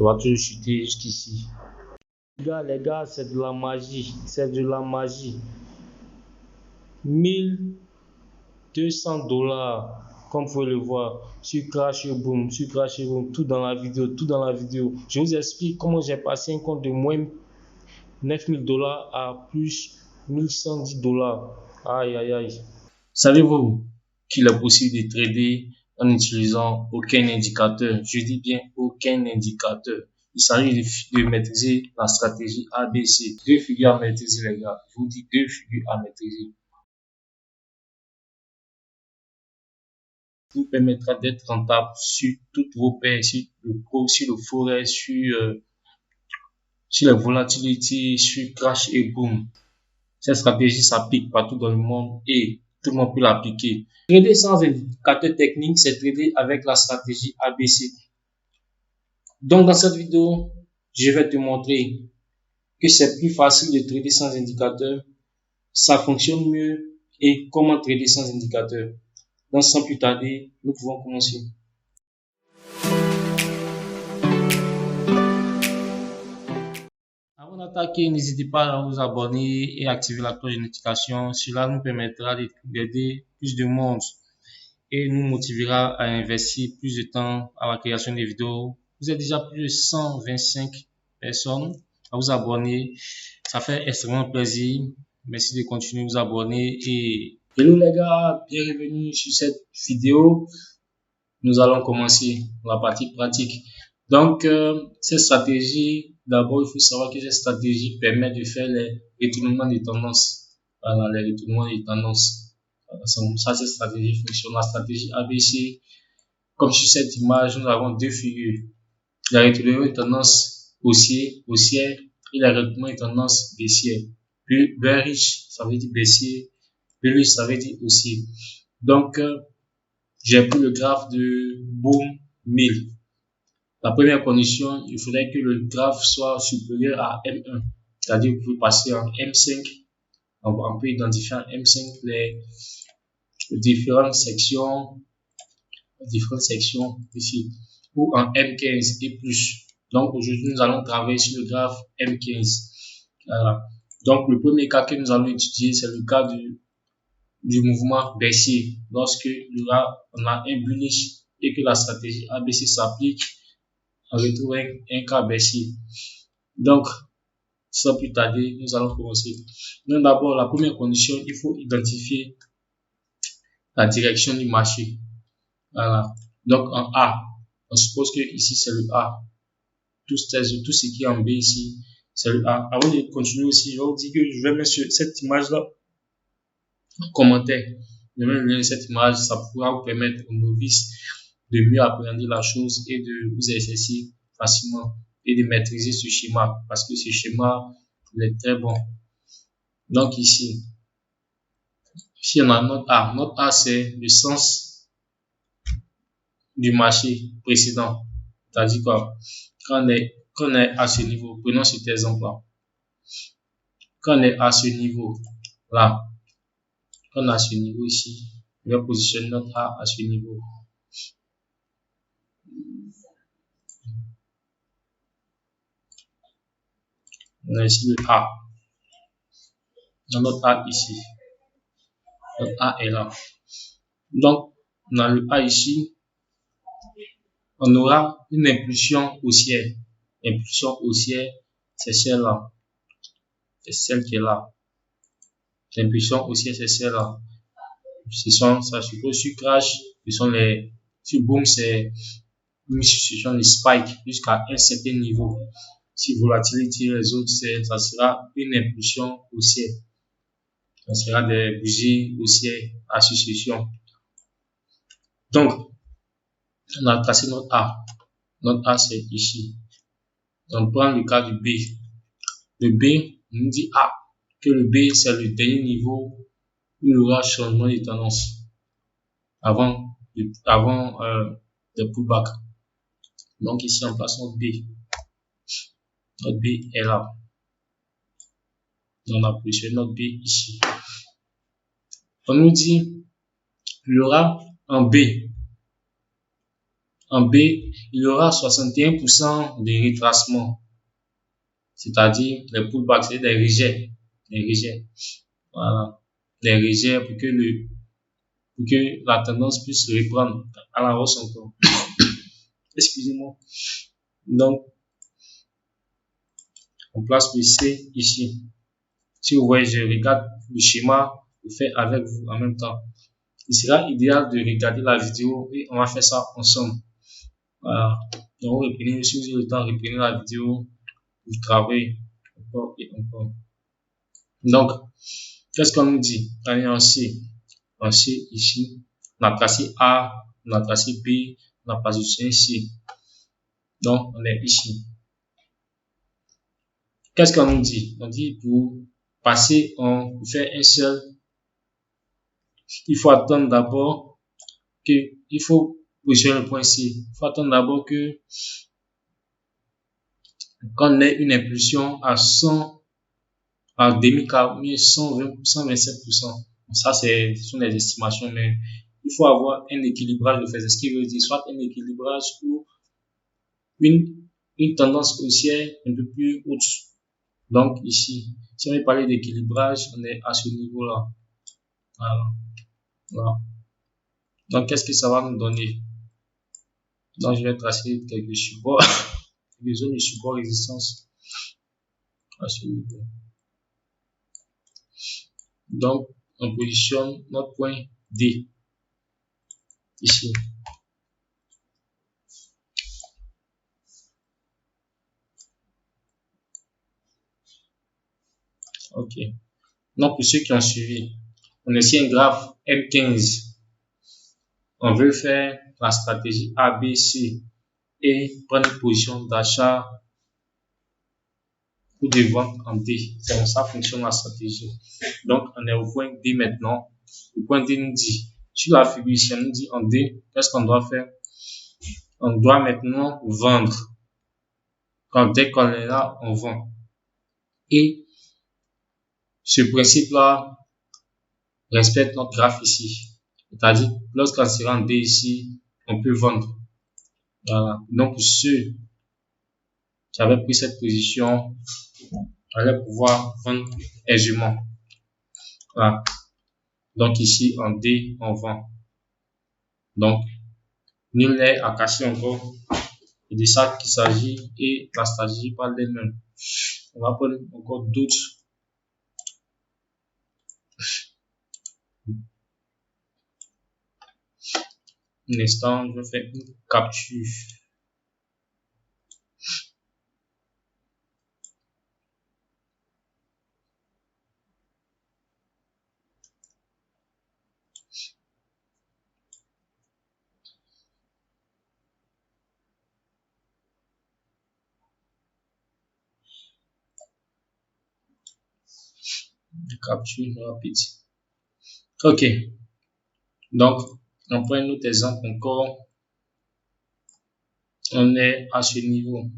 Ça va toujours chuter jusqu'ici. Les gars, c'est de la magie. C'est de la magie. 1200 $, comme vous pouvez le voir, sur Crash et Boom, tout dans la vidéo, Je vous explique comment j'ai passé un compte de moins 9000 $ à plus 1110 $. Aïe, aïe, aïe. Savez-vous qu'il est possible de trader en n'utilisant aucun indicateur? Je dis bien aucun indicateur. Il s'agit de maîtriser la stratégie ABC. 2 figures à maîtriser, les gars. Je vous dis 2 figures à maîtriser. Vous permettra d'être rentable sur toutes vos paires, sur le pro, sur le forex, sur la volatilité, sur Crash et Boom. Cette stratégie s'applique partout dans le monde et tout le monde peut l'appliquer. Trader sans indicateur technique, c'est trader avec la stratégie ABC. Donc, dans cette vidéo, je vais te montrer que c'est plus facile de trader sans indicateur, ça fonctionne mieux et comment trader sans indicateur. Donc, sans plus tarder, nous pouvons commencer. Avant d'attaquer, n'hésitez pas à vous abonner et activer la cloche de notification. Cela nous permettra d'aider plus de monde et nous motivera à investir plus de temps à la création des vidéos. Vous êtes déjà plus de 125 personnes à vous abonner. Ça fait extrêmement plaisir. Merci de continuer à vous abonner et hello les gars, bienvenue sur cette vidéo. Nous allons commencer la partie pratique. Donc, cette stratégie, d'abord, il faut savoir que cette stratégie permet de faire les retournements des tendances. Voilà, les retournements des tendances. Ça, cette stratégie fonctionne. La stratégie ABC, comme sur cette image, nous avons 2 figures. Les retournements des tendances haussière et les retournements des tendances baissière. Bearish, ça veut dire baissier. Bullish, ça veut dire haussier. Donc, j'ai pris le graphe de Boom 1000. La première condition, il faudrait que le graphe soit supérieur à M1. C'est-à-dire que vous pouvez passer en M5. On peut identifier en M5 les différentes sections ici. Ou en M15 et plus. Donc aujourd'hui, nous allons travailler sur le graphe M15. Voilà. Donc le premier cas que nous allons étudier, c'est le cas du mouvement baissier. Lorsque on a un bullish et que la stratégie ABC s'applique, on retrouve un cas baissier. Donc, sans plus tarder, nous allons commencer. Donc, d'abord, la première condition, il faut identifier la direction du marché. Voilà. Donc, en A, on suppose que ici, c'est le A. Tout ce qui est en B ici, c'est le A. Avant de continuer aussi, je vais vous dire que je vais mettre cette image-là en commentaire. Je vais mettre cette image, ça pourra vous permettre aux novices de mieux appréhender la chose et de vous exercer facilement et de maîtriser ce schéma parce que ce schéma il est très bon. Donc ici on a notre A. Notre A, c'est le sens du marché précédent. C'est-à-dire quoi? Quand on est à ce niveau, prenons cet exemple-là. Quand on est à ce niveau-là, quand on est à ce niveau ici, on va positionner notre A à ce niveau. On a ici le A. Notre A ici. Notre A est là. Donc, on a le A ici. On aura une impulsion haussière. L'impulsion haussière, c'est celle-là. C'est celle qui est là. L'impulsion haussière, c'est celle-là. Ça suppose sur Crash, sur Boom, ce sont les spikes jusqu'à un certain niveau. Si volatilité, les autres, ça sera une impulsion haussière. Ça sera des bougies haussières à succession. Donc, on a tracé notre A. Notre A, c'est ici. On prend le cas du B. Le B, on nous dit A, que le B, c'est le dernier niveau où il y aura changement de tendance avant le pullback. Donc ici, on place notre B. Notre B est là. On a positionné notre B ici. On nous dit, il y aura un B. En B, il y aura 61% de retracement, c'est-à-dire les pullbacks, c'est des rejets. Les rejets. Voilà. Les rejets pour que la tendance puisse se reprendre à la hausse encore. Excusez-moi. Donc, on place le C ici. Si vous voyez, je regarde le schéma, je fais avec vous en même temps. Il sera idéal de regarder la vidéo et on va faire ça ensemble. Voilà. Donc, reprenez, si vous avez le temps, reprenez la vidéo, vous travaillez encore et encore. Donc, qu'est-ce qu'on nous dit? On est en C. En C ici. On a tracé A, on a tracé B, on a positionné C. Donc, on est ici. Qu'est-ce qu'on nous dit? On dit pour passer, pour faire un seul, il faut attendre d'abord que, il faut positionner le point C. Il faut attendre d'abord que, qu'on ait une impulsion à 100, à demi-quart, 127%. Ça, ce sont des estimations, mais il faut avoir un équilibrage de fait. Ce qui veut dire soit un équilibrage ou une tendance haussière un peu plus haute. Donc, ici, si on veut parler d'équilibrage, on est à ce niveau-là. Voilà. Voilà. Donc, qu'est-ce que ça va nous donner? Donc, je vais tracer quelques supports, quelques zones de support résistance à ce niveau. Donc, on positionne notre point D ici. Ok. Donc, pour ceux qui ont suivi, on a ici un graphe M15. On veut faire la stratégie ABC et prendre une position d'achat ou de vente en D. C'est comme ça fonctionne la stratégie. Donc, on est au point D maintenant. Le point D nous dit, sur la figure ici, on nous dit en D, qu'est-ce qu'on doit faire? On doit maintenant vendre. Dès qu'on est là, on vend. Et ce principe-là respecte notre graphe ici. C'est-à-dire, lorsqu'on sera en D ici, on peut vendre. Voilà. Donc, pour ceux qui avaient pris cette position, on allait pouvoir vendre aisément. Voilà. Donc, ici, en D, on vend. Donc, nul n'est à casser encore. C'est de ça qu'il s'agit et la stratégie parle d'elle-même. On va prendre encore d'autres. Un instant, je vais faire une capture. Capture rapide. Ok. Donc, on prend un autre exemple encore. On est à ce niveau.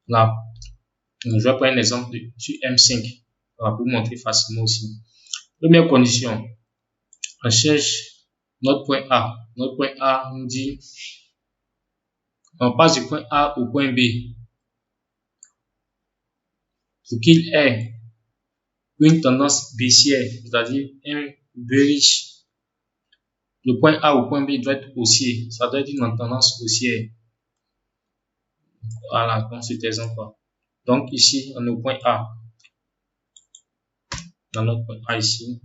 Là. Je vais prendre un exemple sur M5. Voilà, pour vous montrer facilement aussi. Première condition. On cherche notre point A. Notre point A nous dit, on passe du point A au point B. Pour qu'il ait une tendance baissière, c'est-à-dire un bearish, le point A au point B doit être haussier. Ça doit être une tendance haussière. Voilà, dans cet exemple-là. Donc ici, on est au point A. Dans notre point A ici.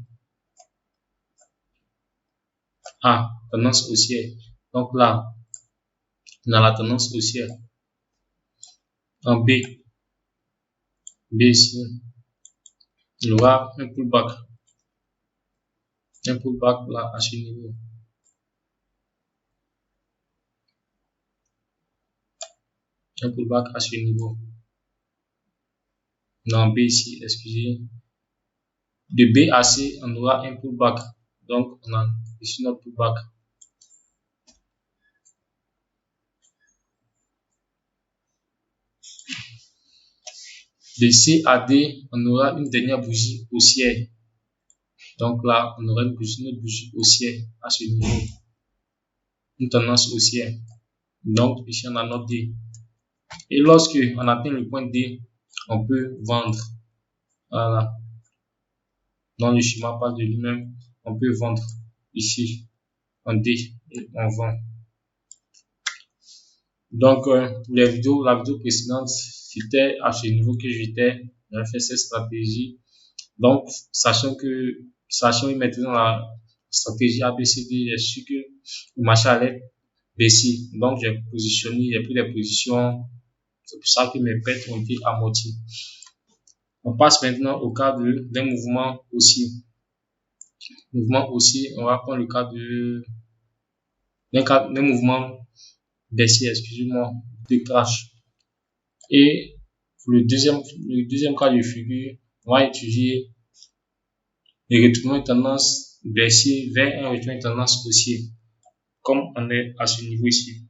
A, tendance haussière. Donc là, dans la tendance haussière. En B, B ici, il y aura un pullback. Un pullback là à ce niveau. Un pullback à ce niveau. Dans B ici, excusez. De B à C, on aura un pullback. Donc, on a ici notre pullback. De C à D, on aura une dernière bougie haussière. Donc là, on aura une autre bougie haussière à ce niveau. Une tendance haussière. Donc, ici, on a notre D. Et lorsque on atteint le point D, on peut vendre. Voilà. Dans le schéma pas de lui-même, on peut vendre ici en D et on vend. Donc, pour la vidéo précédente, c'était à ce niveau que j'étais. J'avais fait cette stratégie. Donc, sachant maintenant la stratégie ABCD, j'ai su que le marché allait baisser. Donc, j'ai pris des positions. C'est pour ça que mes pertes ont été amorties. On passe maintenant au cas d'un mouvement haussier. Mouvement haussier, on va prendre le cas d'un mouvement baissier, excusez-moi, de crash. Et pour le deuxième cas de figure, on va étudier les retournements de tendance baissier vers un retournement de tendance haussier, comme on est à ce niveau ici.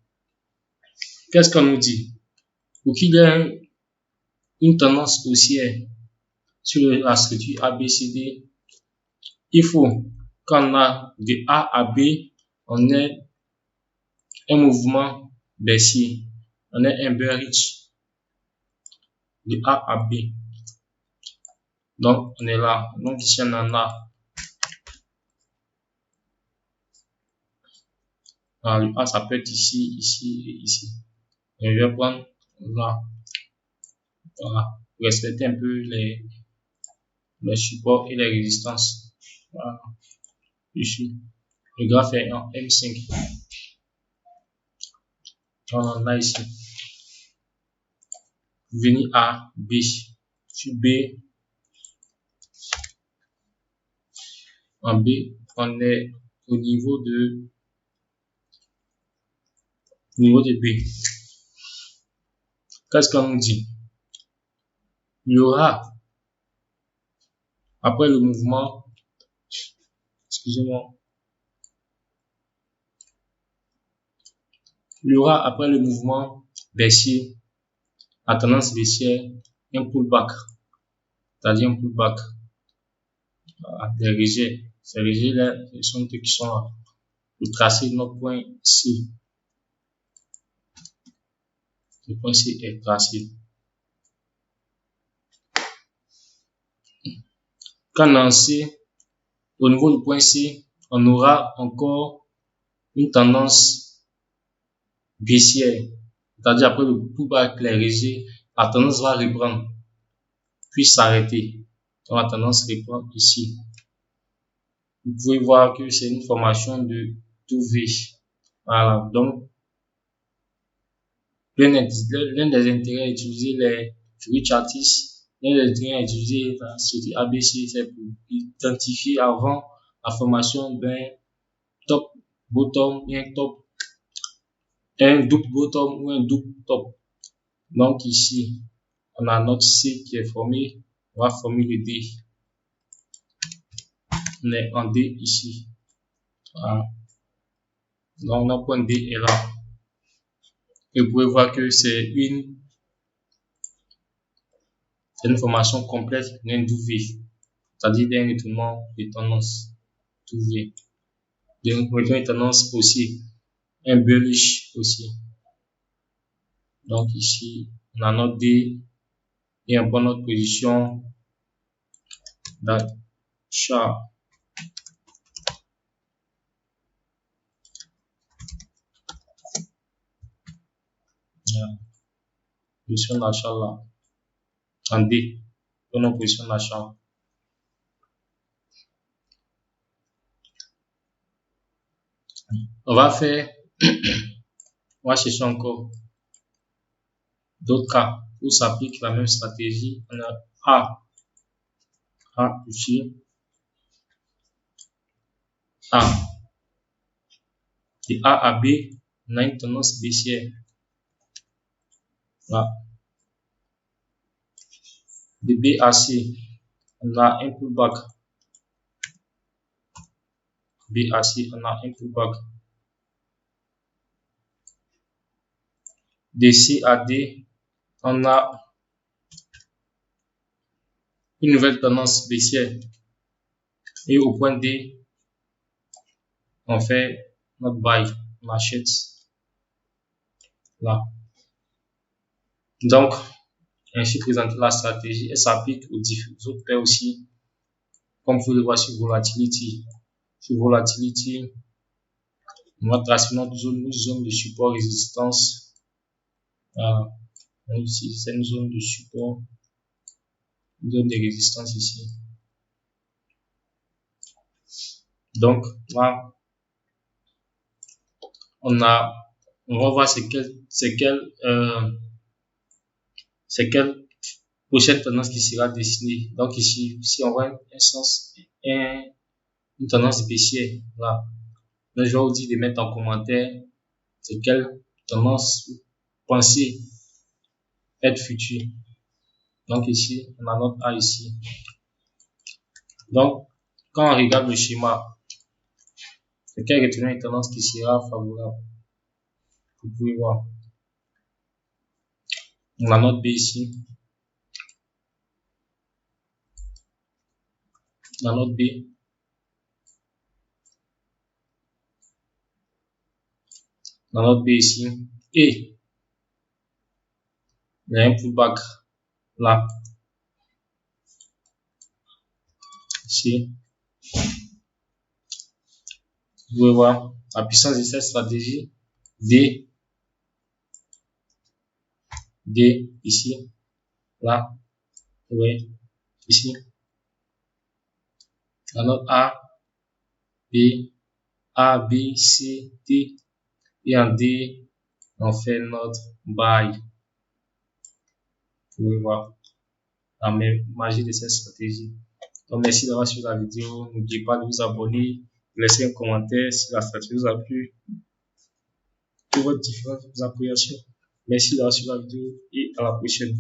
Qu'est-ce qu'on nous dit? Pour qu'il y ait une tendance haussière sur la structure ABCD, il faut qu'on a de A à B, on ait un mouvement baissier, on ait un bearish de A à B. Donc, on est là. Donc, ici, on en a. Alors, le A, ça peut être ici, ici et ici. Et je vais prendre là. Voilà. Pour respecter un peu les supports et les résistances. Voilà. Ici. Le graphe est en M5. On en a ici. Venir à B. Sur B. En B, on est au niveau de B. Qu'est-ce qu'on nous dit? Il y aura, après le mouvement, excusez-moi, il y aura après le mouvement baissier, à tendance baissière, un pullback, c'est-à-dire un pullback, des rejets. Ces rejets-là, ce sont ceux qui sont là. Pour tracer notre point C. Le point C est tracé. Quand on C, au niveau du point C, on aura encore une tendance baissière. C'est-à-dire après le pullback, les rejets, la tendance va reprendre, puis s'arrêter. Donc la tendance reprend ici. Vous pouvez voir que c'est une formation de 2V. Voilà. Donc, l'un des intérêts à utiliser les figures chartistes, l'un des intérêts à utiliser la stratégie ABC, c'est pour identifier avant la formation d'un top bottom et un double bottom ou un double top. Donc ici, on a notre C qui est formé, on va former le D. On est en D ici. Voilà. Donc notre point D est là. Et vous pouvez voir que c'est une formation complète d'un W, c'est-à-dire d'un retournement de tendance W, d'un retournement de tendance aussi, un bullish aussi. Donc ici, on a notre D et on prend notre position d'achat. Position d'achat là, en D, pour notre position d'achat. On va chercher encore d'autres cas où s'applique la même stratégie. On a A ici, A. De A à B, on a une tendance baissière. Là. De B à C, on a un pullback. B à C, on a un pullback. De C à D, on a une nouvelle tendance baissière. Et au point D, on fait notre buy, on achète. Là. Donc, ainsi présenter la stratégie, elle s'applique aux autres paires aussi, comme vous le voyez sur Volatility. Sur Volatility, on va tracer notre zone de support résistance. Ici, c'est une zone de support, une zone de résistance ici. Donc, là, on va voir c'est quelle prochaine tendance qui sera dessinée. Donc ici, si on voit une tendance baissière, là, je vais vous dire de mettre en commentaire c'est quelle tendance vous pensez être future. Donc ici, on a notre A ici. Donc, quand on regarde le schéma, c'est quelle retenue une tendance qui sera favorable. Vous pouvez voir. On a notre B ici. On a notre B. On a notre B ici. Et il y a un pullback là. Ici. Vous pouvez voir la puissance de cette stratégie. D, ici, là, oui, ici. La note A, B, C, D. Et en D, on fait notre buy. Vous pouvez voir la magie de cette stratégie. Donc, merci d'avoir suivi la vidéo. N'oubliez pas de vous abonner, de laisser un commentaire si la stratégie vous a plu. Pour votre différentes appréciations. Merci d'avoir suivi la vidéo et à la prochaine.